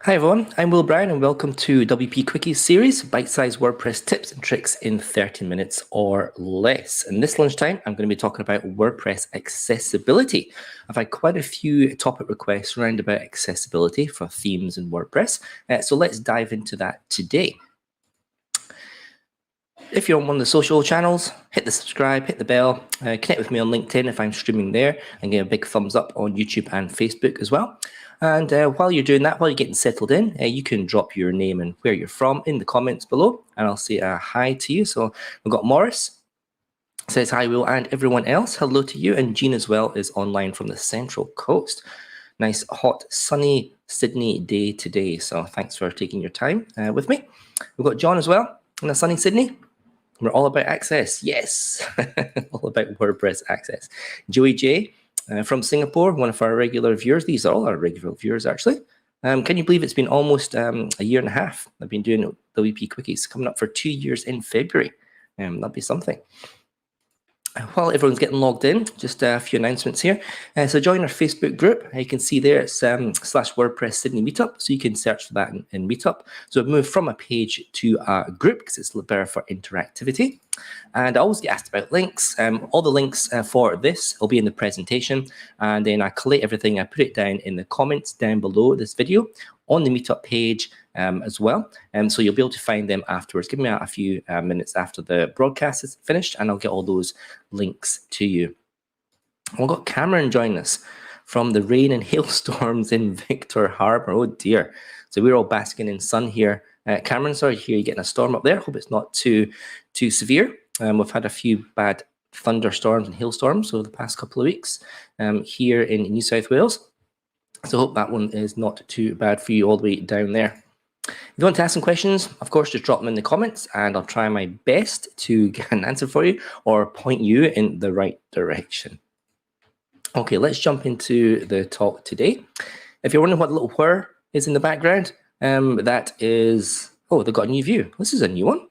Hi everyone, I'm Will Brown and welcome to WPQuickies series, bite-sized WordPress tips and tricks in 30 minutes or less. And this lunchtime, I'm going to be talking about WordPress accessibility. I've had quite a few topic requests around about accessibility for themes in WordPress, so let's dive into that today. If you're on one of the social channels, hit the subscribe, hit the bell, connect with me on LinkedIn if I'm streaming there, and give a big thumbs up on YouTube and Facebook as well. And while you're doing that, while you're getting settled in, you can drop your name and where you're from in the comments below, and I'll say a hi to you. So we've got Morris, says hi Will, and everyone else, hello to you. And Jean as well is online from the Central Coast. Nice, hot, sunny Sydney day today. So thanks for taking your time with me. We've got John as well in the sunny Sydney. We're all about access. Yes, all about WordPress access. Joey J from Singapore, one of our regular viewers. These are all our regular viewers, actually. Can you believe it's been almost a year and a half? I've been doing WPQuickies, coming up for 2 years in February. That'd be something. While everyone's getting logged in, just a few announcements here. So join our Facebook group. You can see there it's /WordPress Sydney Meetup. So you can search for that in Meetup. So we've moved from a page to a group because it's a little better for interactivity. And I always get asked about links. All the links for this will be in the presentation. And then I collate everything. I put it down in the comments down below this video on the Meetup page as well. So you'll be able to find them afterwards. Give me a few minutes after the broadcast is finished and I'll get all those links to you. We've got Cameron joining us from the rain and hailstorms in Victor Harbor. Oh dear. So we're all basking in sun here. Cameron, sorry to hear you getting a storm up there. Hope it's not too severe. We've had a few bad thunderstorms and hailstorms over the past couple of weeks here in New South Wales. So I hope that one is not too bad for you all the way down there. If you want to ask some questions, of course, just drop them in the comments and I'll try my best to get an answer for you or point you in the right direction. Okay, let's jump into the talk today. If you're wondering what the little whir is in the background, that is, oh, they've got a new view. This is a new one.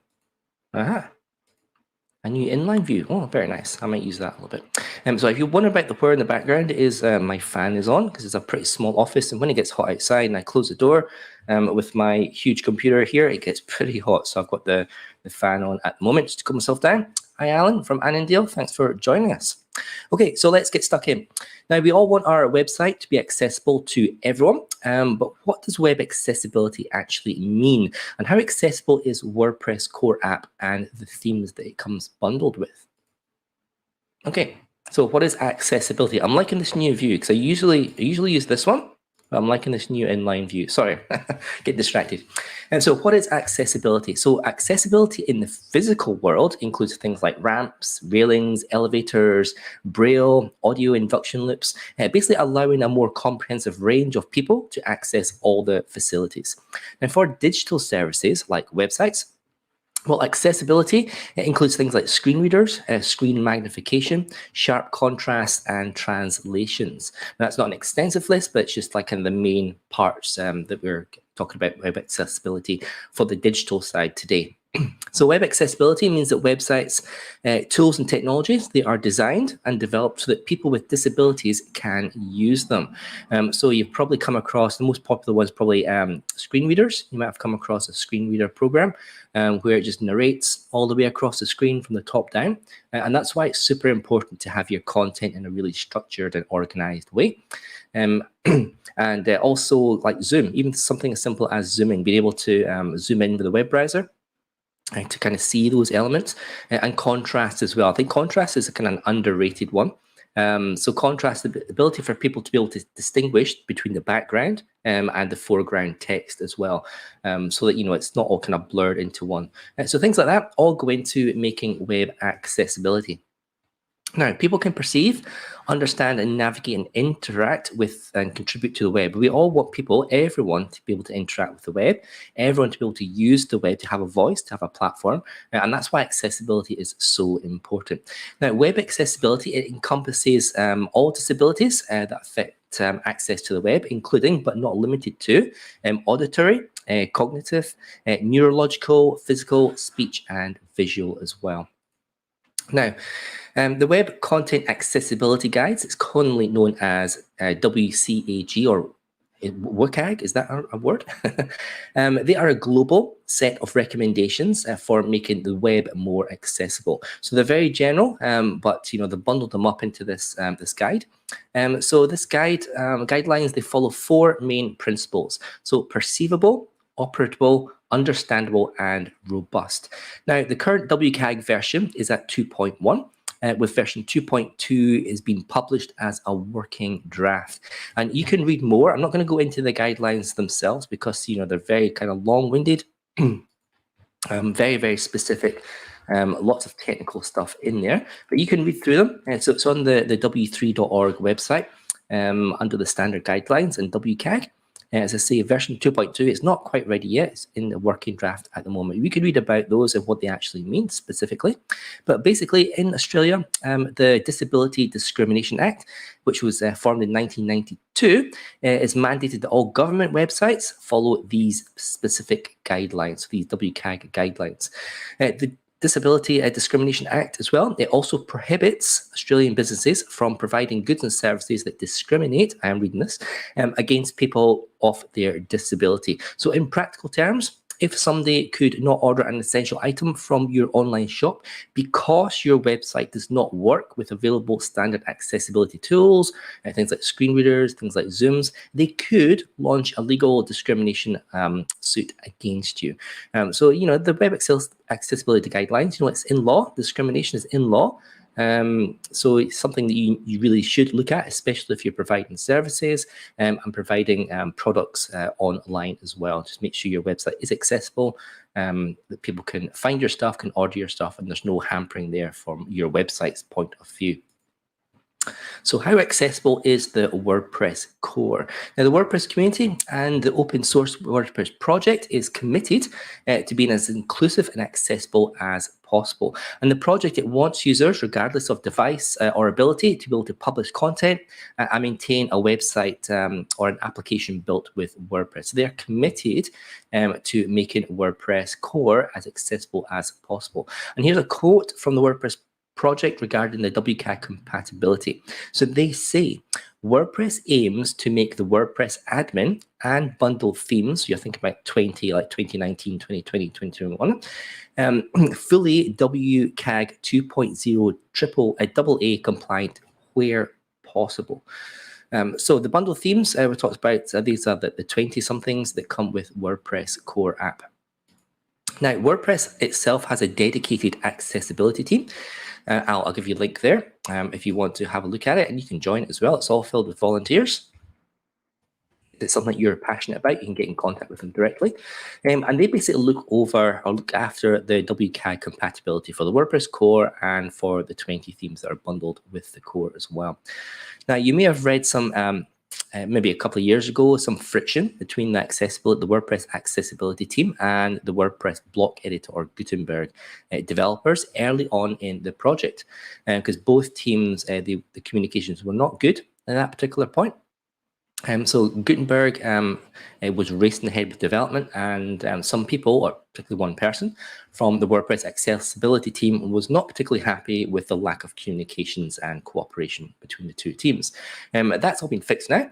Aha. A new inline view. Oh, very nice. I might use that a little bit. So if you wonder about the whir in the background, is my fan is on because it's a pretty small office, and when it gets hot outside and I close the door with my huge computer here, it gets pretty hot. So I've got the fan on at the moment just to cool myself down. Hi, Alan from Annandale. Thanks for joining us. Okay, so let's get stuck in. Now, we all want our website to be accessible to everyone, but what does web accessibility actually mean? And how accessible is WordPress core app and the themes that it comes bundled with? Okay, so what is accessibility? I'm liking this new view because I usually use this one. I'm liking this new inline view. Sorry, get distracted. And so what is accessibility? So accessibility in the physical world includes things like ramps, railings, elevators, braille, audio induction loops, basically allowing a more comprehensive range of people to access all the facilities. Now for digital services like websites, well, accessibility, it includes things like screen readers, screen magnification, sharp contrast, and translations. Now, that's not an extensive list, but it's just like kind of the main parts that we're talking about web accessibility for the digital side today. So web accessibility means that websites, tools and technologies, they are designed and developed so that people with disabilities can use them. So you've probably come across, the most popular ones probably screen readers. You might have come across a screen reader program where it just narrates all the way across the screen from the top down. And that's why it's super important to have your content in a really structured and organized way. And also like Zoom, even something as simple as zooming, being able to zoom in with a web browser to kind of see those elements, and contrast as well. I think contrast is a kind of an underrated one. So contrast, the ability for people to be able to distinguish between the background and the foreground text as well, so that, you know, it's not all kind of blurred into one. So things like that all go into making web accessibility. Now, people can perceive, understand, and navigate and interact with and contribute to the web. We all want people, everyone, to be able to interact with the web, everyone to be able to use the web, to have a voice, to have a platform, and that's why accessibility is so important. Now, web accessibility, it encompasses all disabilities that affect access to the web, including, but not limited to, auditory, cognitive, neurological, physical, speech, and visual as well. Now, the Web Content Accessibility Guides, it's commonly known as WCAG or WCAG, is that a word? They are a global set of recommendations for making the web more accessible. So they're very general, but they bundled them up into this this guide. So this guidelines, they follow four main principles. So perceivable, operable, understandable, and robust. Now, the current WCAG version is at 2.1. With version 2.2 is being published as a working draft. And you can read more. I'm not going to go into the guidelines themselves because, they're very kind of long-winded, very, very specific, lots of technical stuff in there. But you can read through them. So it's on the w3.org website under the standard guidelines and WCAG. As I say, version 2.2, it's not quite ready yet. It's in the working draft at the moment. We could read about those and what they actually mean specifically. But basically, in Australia, the Disability Discrimination Act, which was formed in 1992, is mandated that all government websites follow these specific guidelines, these WCAG guidelines. The Disability Discrimination Act as well, it also prohibits Australian businesses from providing goods and services that discriminate, I am reading this, against people of their disability. So in practical terms, if somebody could not order an essential item from your online shop because your website does not work with available standard accessibility tools, things like screen readers, things like Zooms, they could launch a legal discrimination suit against you. So, the Web Accessibility Guidelines, it's in law, discrimination is in law. So it's something that you really should look at, especially if you're providing services and providing products online as well. Just make sure your website is accessible, that people can find your stuff, can order your stuff, and there's no hampering there from your website's point of view. So how accessible is the WordPress core? Now, the WordPress community and the open source WordPress project is committed to being as inclusive and accessible as possible. And the project, it wants users, regardless of device or ability, to be able to publish content and maintain a website or an application built with WordPress. So they're committed to making WordPress core as accessible as possible. And here's a quote from the WordPress project regarding the WCAG compatibility. So they say, WordPress aims to make the WordPress admin and bundled themes, you're thinking about 2019, 2020, 2021, fully WCAG 2.0 AA compliant where possible. So the bundle themes we talked about, these are the 20-somethings that come with WordPress core app. Now, WordPress itself has a dedicated accessibility team. I'll give you a link there if you want to have a look at it, and you can join it as well. It's all filled with volunteers. If it's something you're passionate about, you can get in contact with them directly. And they basically look over or look after the WCAG compatibility for the WordPress core and for the 20 themes that are bundled with the core as well. Now, you may have read some maybe a couple of years ago, some friction between the WordPress accessibility team and the WordPress block editor or Gutenberg developers early on in the project, because both teams, the communications were not good at that particular point. So Gutenberg was racing ahead with development, and some people, or particularly one person from the WordPress accessibility team, was not particularly happy with the lack of communications and cooperation between the two teams. That's all been fixed now.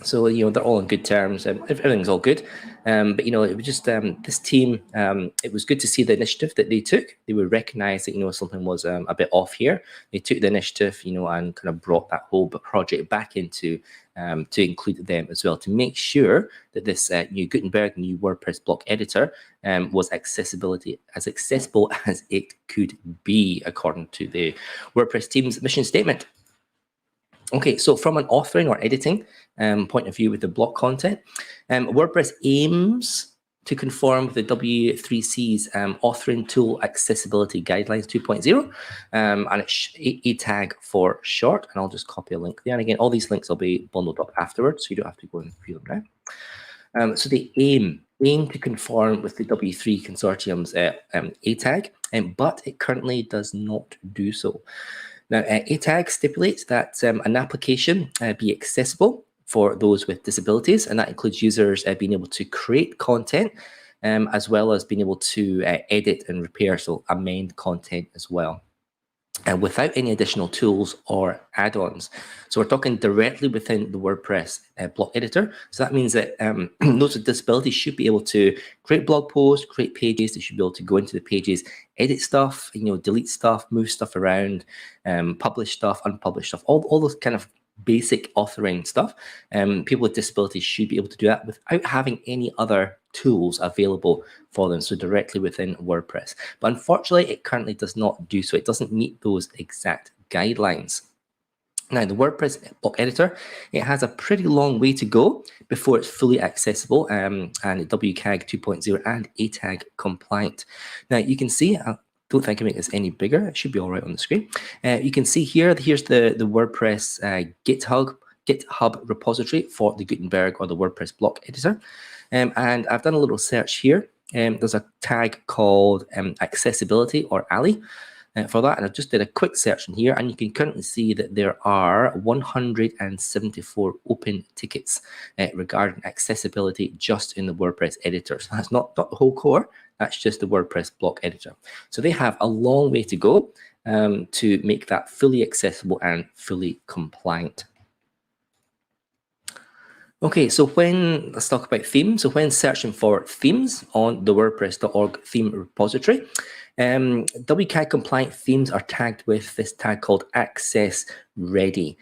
So, they're all on good terms and everything's all good. But, it was just this team, it was good to see the initiative that they took. They would recognize that, something was a bit off here. They took the initiative, and kind of brought that whole project back into to include them as well, to make sure that this new Gutenberg, new WordPress block editor was accessible as it could be, according to the WordPress team's mission statement. Okay, so from an authoring or editing point of view with the block content, WordPress aims to conform with the W3C's authoring tool accessibility guidelines 2.0, and it's ATAG for short. And I'll just copy a link there. And again, all these links will be bundled up afterwards, so you don't have to go and view them now. So they aim to conform with the W3 consortium's ATAG, but it currently does not do so. Now, ATAG stipulates that an application be accessible for those with disabilities, and that includes users being able to create content, as well as being able to edit and repair, so amend content as well. without any additional tools or add-ons. So we're talking directly within the WordPress block editor. So that means that those with disabilities should be able to create blog posts, create pages. They should be able to go into the pages, edit stuff, delete stuff, move stuff around, publish stuff, unpublish stuff, all those kind of basic authoring stuff. People with disabilities should be able to do that without having any other tools available for them, so directly within WordPress. But unfortunately, it currently does not do so. It doesn't meet those exact guidelines. Now, the WordPress block editor, it has a pretty long way to go before it's fully accessible and WCAG 2.0 and ATAG compliant. Now, you can see, I don't think I can make this any bigger. It should be all right on the screen. You can see here, here's the WordPress GitHub repository for the Gutenberg or the WordPress block editor. And I've done a little search here. There's a tag called accessibility or ALI. For that, and I just did a quick search in here, and you can currently see that there are 174 open tickets regarding accessibility just in the WordPress editor. So that's not the whole core, that's just the WordPress block editor. So they have a long way to go to make that fully accessible and fully compliant. Okay, so let's talk about themes. So when searching for themes on the WordPress.org theme repository, WCAG compliant themes are tagged with this tag called Access Ready.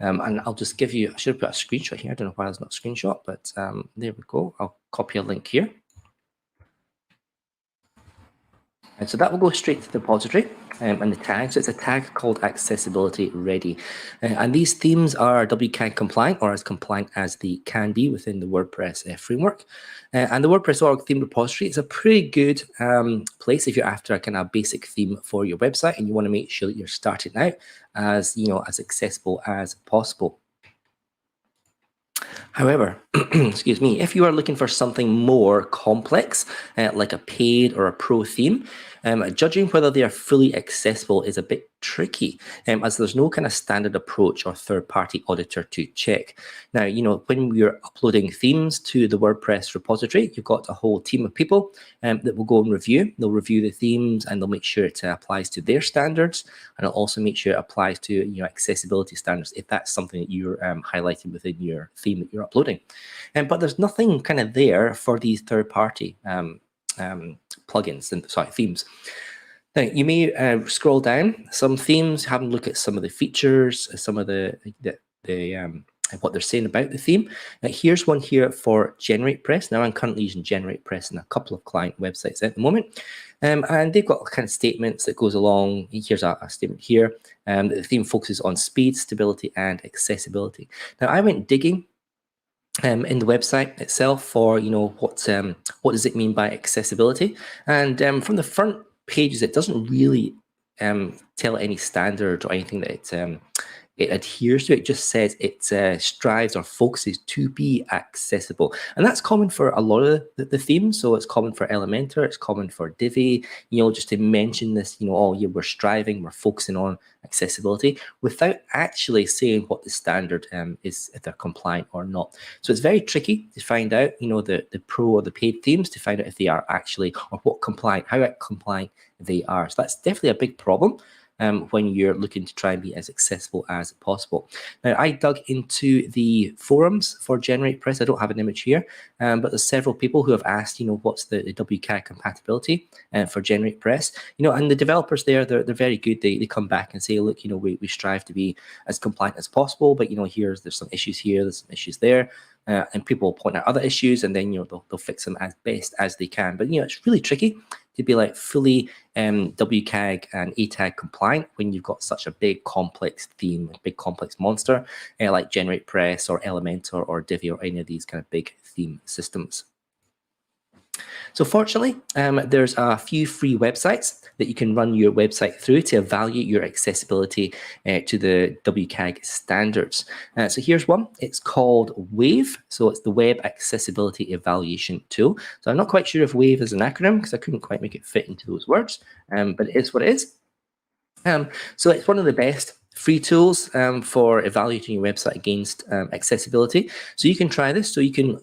And I'll just give you, I should have put a screenshot here. I don't know why there's not a screenshot, but there we go. I'll copy a link here. And so that will go straight to the repository and the tag. So it's a tag called Accessibility Ready. And these themes are WCAG compliant, or as compliant as they can be within the WordPress framework. And the WordPress.org theme repository is a pretty good place if you're after a kind of basic theme for your website and you want to make sure that you're starting out as, as accessible as possible. However, excuse me, if you are looking for something more complex, like a paid or a pro theme, judging whether they are fully accessible is a bit tricky, as there's no kind of standard approach or third-party auditor to check. Now, when we're uploading themes to the WordPress repository, you've got a whole team of people that will go and review. They'll review the themes and they'll make sure it applies to their standards, and it'll also make sure it applies to accessibility standards if that's something that you're highlighting within your theme that you're uploading. But there's nothing kind of there for these third-party plugins and themes. Now, you may scroll down some themes, have a look at some of the features, some of the what they're saying about the theme. Now, here's one here for GeneratePress. Now, I'm currently using GeneratePress in a couple of client websites at the moment. And they've got kind of statements that goes along. Here's a statement here. That the theme focuses on speed, stability, and accessibility. Now, I went digging in the website itself for what does it mean by accessibility, and from the front pages it doesn't really tell any standard or anything that it adheres to. It just says it strives or focuses to be accessible, and that's common for a lot of the themes. So it's common for Elementor, it's common for Divi, just to mention this, oh yeah, we're striving, we're focusing on accessibility without actually saying what the standard is, if they're compliant or not. So it's very tricky to find out, the pro or the paid themes, to find out if they are actually, or how compliant they are. So that's definitely a big problem when you're looking to try and be as accessible as possible. Now, I dug into the forums for GeneratePress. I don't have an image here, but there's several people who have asked, what's the WCAG compatibility for GeneratePress, and the developers there, they're very good. They come back and say, look, we strive to be as compliant as possible, but there's some issues here, there's some issues there. And people will point out other issues, and then they'll fix them as best as they can. But it's really tricky to be like fully WCAG and ATAG compliant when you've got such a big complex theme, a big complex monster like GeneratePress or Elementor or Divi or any of these kind of big theme systems. So fortunately, there's a few free websites that you can run your website through to evaluate your accessibility to the WCAG standards. So here's one. It's called WAVE. So it's the Web Accessibility Evaluation Tool. So I'm not quite sure if WAVE is an acronym because I couldn't quite make it fit into those words, but it is what it is. So it's one of the best free tools for evaluating your website against accessibility. So you can try this. So you can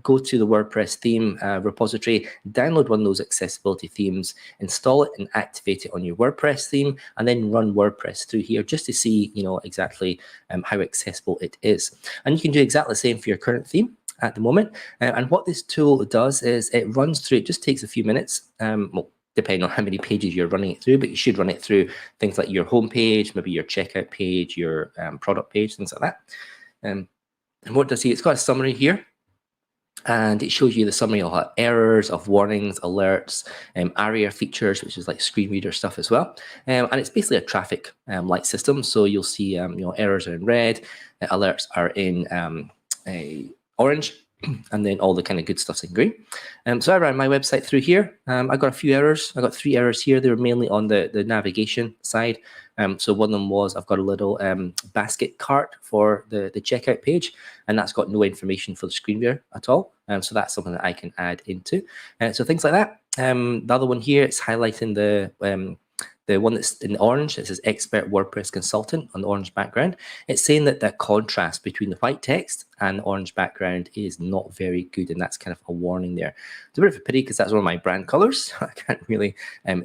go to the WordPress theme repository, download one of those accessibility themes, install it and activate it on your WordPress theme, and then run WordPress through here just to see, exactly how accessible it is. And you can do exactly the same for your current theme at the moment. And what this tool does is it runs through, it just takes a few minutes. Well, depending on how many pages you're running it through, but you should run it through things like your home page, maybe your checkout page, your product page, things like that. And what does it's got a summary here, and it shows you the summary of errors, of warnings, alerts, ARIA features, which is like screen reader stuff as well. And it's basically a traffic light system. So you'll see, errors are in red, alerts are in orange, and then all the kind of good stuff's in green. So I ran my website through here. I got a few errors. I got 3 errors here. They were mainly on the navigation side. So one of them was I've got a little basket cart for the checkout page, and that's got no information for the screen reader at all. So that's something that I can add into. So things like that. The other one here, it's highlighting the one that's in orange. It says Expert WordPress Consultant on the orange background. It's saying that the contrast between the white text and the orange background is not very good, and that's kind of a warning there. It's a bit of a pity because that's one of my brand colors. So I can't really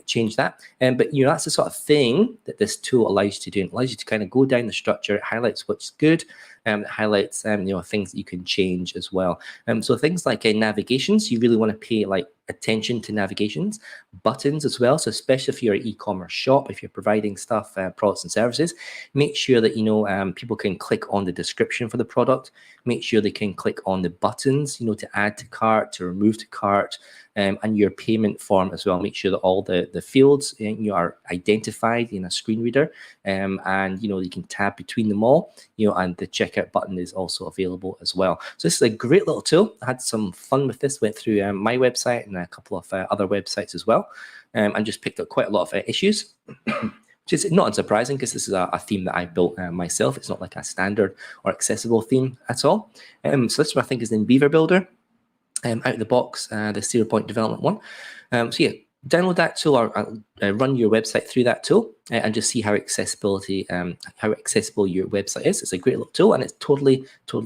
change that. But that's the sort of thing that this tool allows you to do. It allows you to kind of go down the structure. It highlights what's good. It highlights things that you can change as well. So things like navigations, you really want to pay attention to navigations, buttons as well. So especially if you're an e-commerce shop, if you're providing stuff, products and services, make sure that people can click on the description for the product. Make sure they can click on the buttons, to add to cart, to remove to cart, and your payment form as well. Make sure that all the fields are identified in a screen reader, and you can tab between them all. And the checkout button is also available as well. So this is a great little tool. I had some fun with this. Went through my website and a couple of other websites as well, and just picked up quite a lot of issues. Which is not unsurprising because this is a theme that I built myself. It's not like a standard or accessible theme at all. So this one I think is in Beaver Builder, out of the box, the 0 Point Development one. So yeah, download that tool or run your website through that tool and just see how accessible your website is. It's a great little tool, and it's totally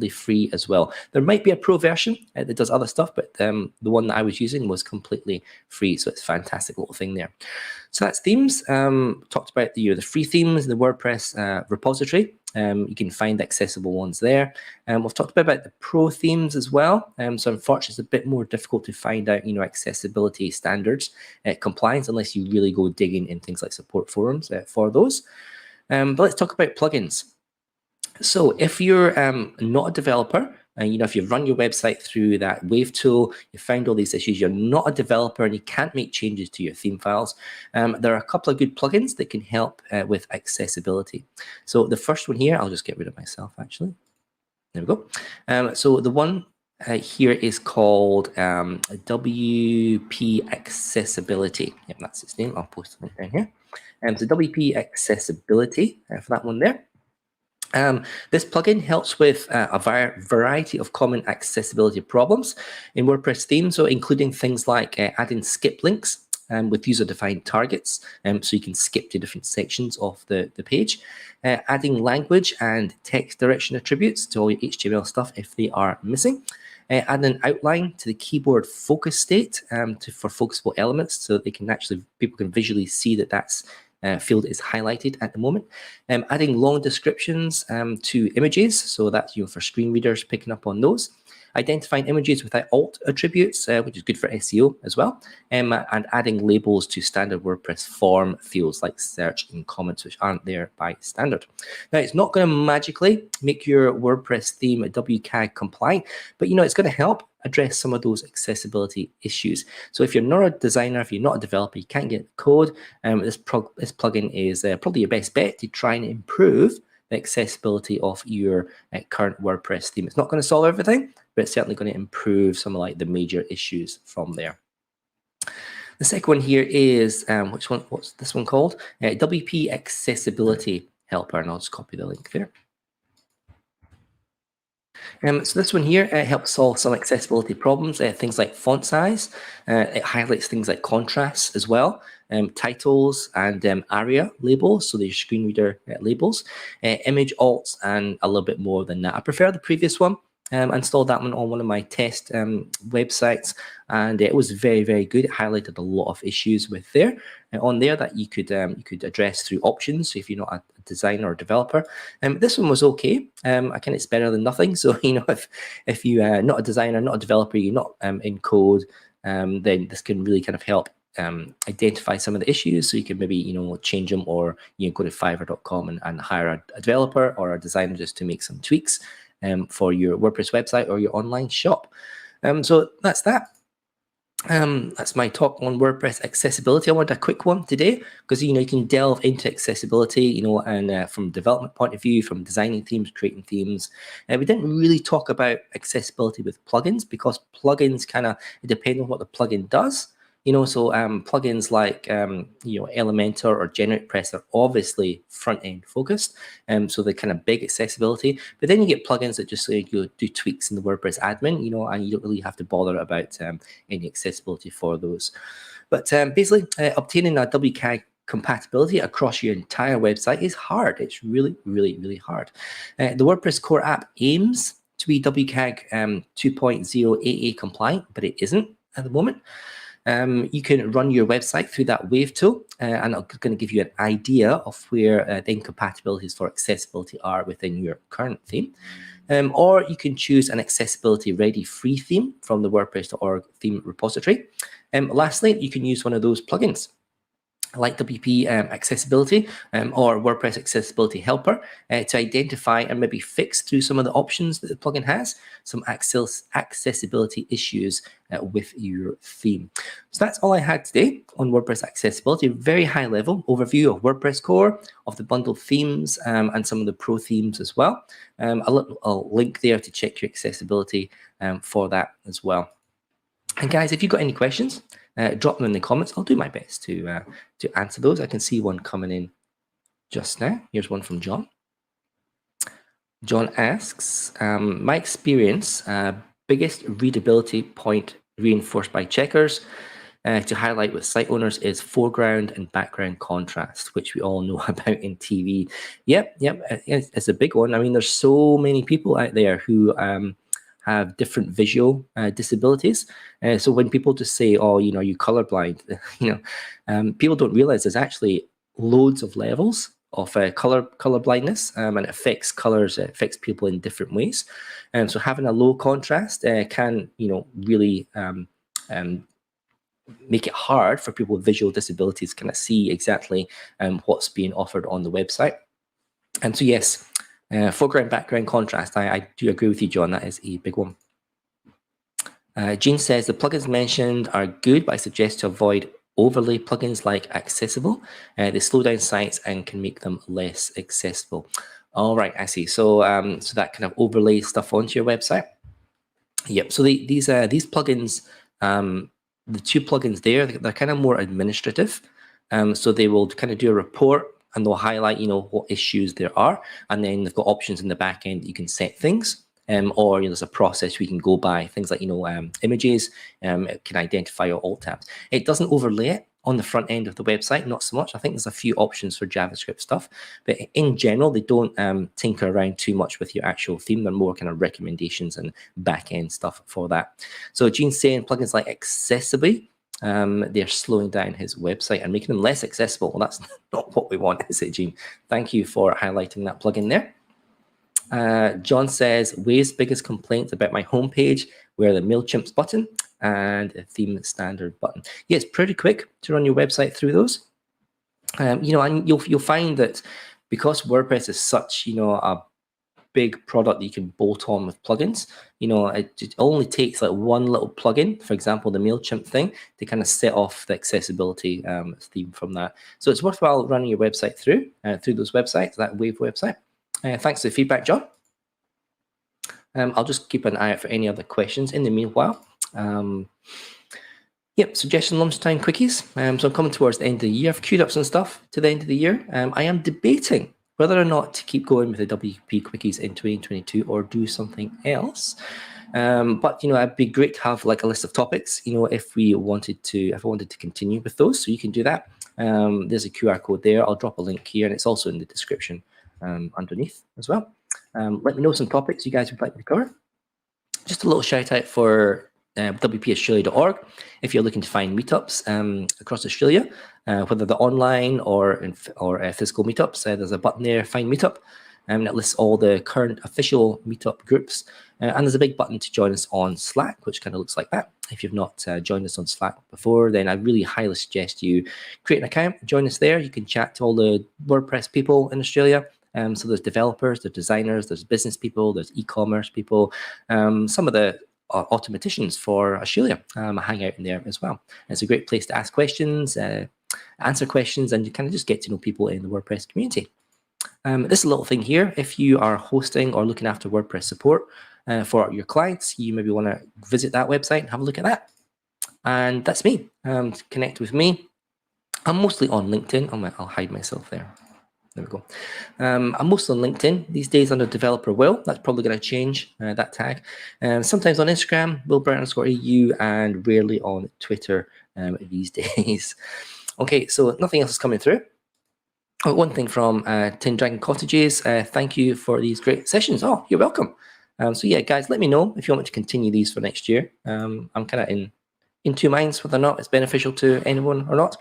free as well. There might be a pro version that does other stuff, but the one that I was using was completely free, so it's a fantastic little thing there. So that's themes. Talked about the free themes in the WordPress repository. You can find accessible ones there. We've talked about the pro themes as well. So unfortunately, it's a bit more difficult to find out, accessibility standards compliance unless you really go digging in things like support forums for those. But let's talk about plugins. So if you're not a developer, and if you've run your website through that Wave tool, you found all these issues, you're not a developer and you can't make changes to your theme files, there are a couple of good plugins that can help with accessibility. So the first one here, I'll just get rid of myself actually. There we go. So the one here is called WP Accessibility. Yep, that's its name. I'll post it down here. So WP Accessibility for that one there. This plugin helps with a variety of common accessibility problems in WordPress themes, so including things like adding skip links with user-defined targets, so you can skip to different sections of the page, adding language and text direction attributes to all your HTML stuff if they are missing, add an outline to the keyboard focus state for focusable elements, so that people can visually see that that's field is highlighted at the moment. Adding long descriptions to images, so that's for screen readers picking up on those. Identifying images without alt attributes, which is good for SEO as well, and adding labels to standard WordPress form fields like search and comments, which aren't there by standard. Now, it's not going to magically make your WordPress theme WCAG compliant, but it's going to help address some of those accessibility issues. So if you're not a designer, if you're not a developer, you can't get code, this plugin is probably your best bet to try and improve the accessibility of your current WordPress theme. It's not going to solve everything, but it's certainly going to improve some of the major issues from there. The second one here is, what's this one called? WP Accessibility Helper, and I'll just copy the link there. So this one here helps solve some accessibility problems, things like font size. It highlights things like contrasts as well, titles and ARIA labels, so they're screen reader labels, image alts, and a little bit more than that. I prefer the previous one. I installed that one on one of my test websites, and it was very, very good. It highlighted a lot of issues with there on there that you could address through options. So if you're not a designer or developer, this one was okay. I think it's better than nothing. So if you are not a designer, not a developer, you're not in code, then this can really kind of help identify some of the issues, so you can maybe change them, or go to Fiverr.com and hire a developer or a designer just to make some tweaks for your WordPress website or your online shop. So that's that. That's my talk on WordPress accessibility. I wanted a quick one today because you can delve into accessibility, and from a development point of view, from designing themes, creating themes. We didn't really talk about accessibility with plugins because plugins kind of depend on what the plugin does. So plugins like Elementor or GeneratePress are obviously front end focused, so they're kind of big accessibility. But then you get plugins that just do tweaks in the WordPress admin, and you don't really have to bother about any accessibility for those. But basically, obtaining a WCAG compatibility across your entire website is hard. It's really, really, really hard. The WordPress core app aims to be WCAG 2.0 AA compliant, but it isn't at the moment. You can run your website through that Wave tool, and I'm going to give you an idea of where the incompatibilities for accessibility are within your current theme. Or you can choose an accessibility ready free theme from the WordPress.org theme repository. Lastly, you can use one of those plugins like WP Accessibility or WordPress Accessibility Helper to identify and maybe fix through some of the options that the plugin has, some accessibility issues with your theme. So that's all I had today on WordPress accessibility. Very high level overview of WordPress core, of the bundled themes, and some of the pro themes as well. I'll link there to check your accessibility for that as well. And guys, if you've got any questions, drop them in the comments. I'll do my best to answer those. I can see one coming in just now. Here's one from John. John asks, my experience, biggest readability point reinforced by checkers to highlight with site owners is foreground and background contrast, which we all know about in TV. Yep, it's a big one. I mean, there's so many people out there who have different visual disabilities. So when people just say, oh, are you colorblind? People don't realize there's actually loads of levels of color blindness, and it affects colors, it affects people in different ways. So having a low contrast can, really make it hard for people with visual disabilities to kind of see exactly what's being offered on the website. And so yes, foreground, background contrast. I do agree with you, John. That is a big one. Jean says the plugins mentioned are good, but I suggest to avoid overlay plugins like Accessible. They slow down sites and can make them less accessible. All right, I see. So so that kind of overlay stuff onto your website. Yep. So these plugins, the two plugins there, they're kind of more administrative. So they will kind of do a report and they'll highlight, what issues there are. And then they've got options in the back end that you can set things. Or there's a process we can go by, things like, images, it can identify your alt tabs. It doesn't overlay it on the front end of the website, not so much. I think there's a few options for JavaScript stuff, but in general, they don't tinker around too much with your actual theme. They're more kind of recommendations and back end stuff for that. So Gene's saying plugins like Accessibility, they're slowing down his website and making them less accessible. Well, that's not what we want, is it, Gene? Thank you for highlighting that plugin there. John says, Wave's biggest complaints about my homepage were the MailChimp's button and the theme standard button. Yeah, it's pretty quick to run your website through those. And you'll find that because WordPress is such, a big product that you can bolt on with plugins, it only takes like one little plugin, for example, the MailChimp thing, to kind of set off the accessibility theme from that. So it's worthwhile running your website through those websites, that Wave website. Thanks for the feedback, John. I'll just keep an eye out for any other questions in the meanwhile. Yep, suggestion lunchtime quickies. So I'm coming towards the end of the year. I've queued up some stuff to the end of the year. I am debating whether or not to keep going with the WP Quickies in 2022 or do something else. But it'd be great to have like a list of topics, if I wanted to continue with those. So you can do that. There's a QR code there. I'll drop a link here, and it's also in the description underneath as well. Let me know some topics you guys would like me to cover. Just a little shout out for WPAustralia.org if you're looking to find meetups across Australia, whether they're online or physical meetups. There's a button there, Find Meetup, that lists all the current official meetup groups. And there's a big button to join us on Slack, which kind of looks like that. If you've not joined us on Slack before, then I really highly suggest you create an account, join us there. You can chat to all the WordPress people in Australia. So there's developers, there's designers, there's business people, there's e-commerce people, some of the automaticians for Australia hang out in there as well. It's a great place to ask questions, answer questions, and you kind of just get to know people in the WordPress community. This little thing here, if you are hosting or looking after WordPress support for your clients, you maybe want to visit that website and have a look at that. And that's me. Connect with me. I'm mostly on LinkedIn. I'll hide myself there. There we go. I'm mostly on LinkedIn these days under Developer Will. That's probably going to change, that tag. Sometimes on Instagram, Will_EU, and rarely on Twitter these days. Okay, so nothing else is coming through. Oh, one thing from Tin Dragon Cottages. Thank you for these great sessions. Oh, you're welcome. So yeah, guys, let me know if you want me to continue these for next year. I'm kind of in two minds whether or not it's beneficial to anyone or not.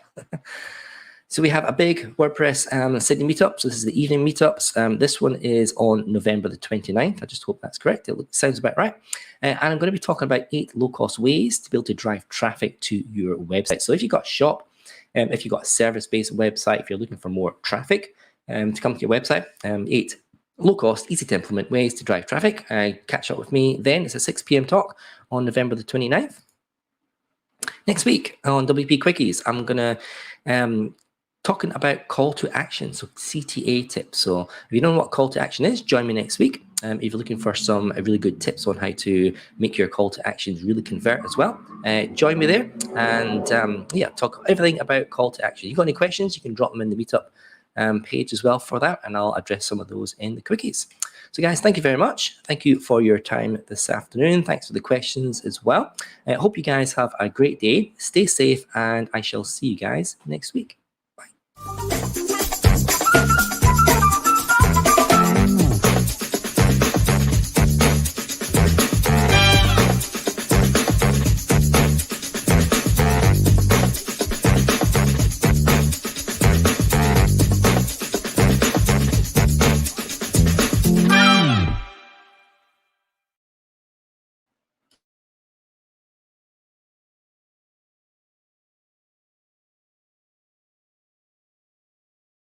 So we have a big WordPress Sydney meetup. So this is the evening meetups. This one is on November the 29th. I just hope that's correct. It sounds about right. And I'm going to be talking about 8 low-cost ways to be able to drive traffic to your website. So if you've got a shop, if you've got a service-based website, if you're looking for more traffic to come to your website, 8 low-cost, easy to implement ways to drive traffic. Catch up with me then. It's a 6 p.m. talk on November the 29th. Next week on WP Quickies, I'm going to talking about call to action, so CTA tips. So if you don't know what call to action is, join me next week. If you're looking for some really good tips on how to make your call to actions really convert as well, join me there and yeah, talk everything about call to action. If you've got any questions, you can drop them in the meetup page as well for that, and I'll address some of those in the quickies. So guys, thank you very much. Thank you for your time this afternoon. Thanks for the questions as well. I hope you guys have a great day. Stay safe, and I shall see you guys next week. Bye.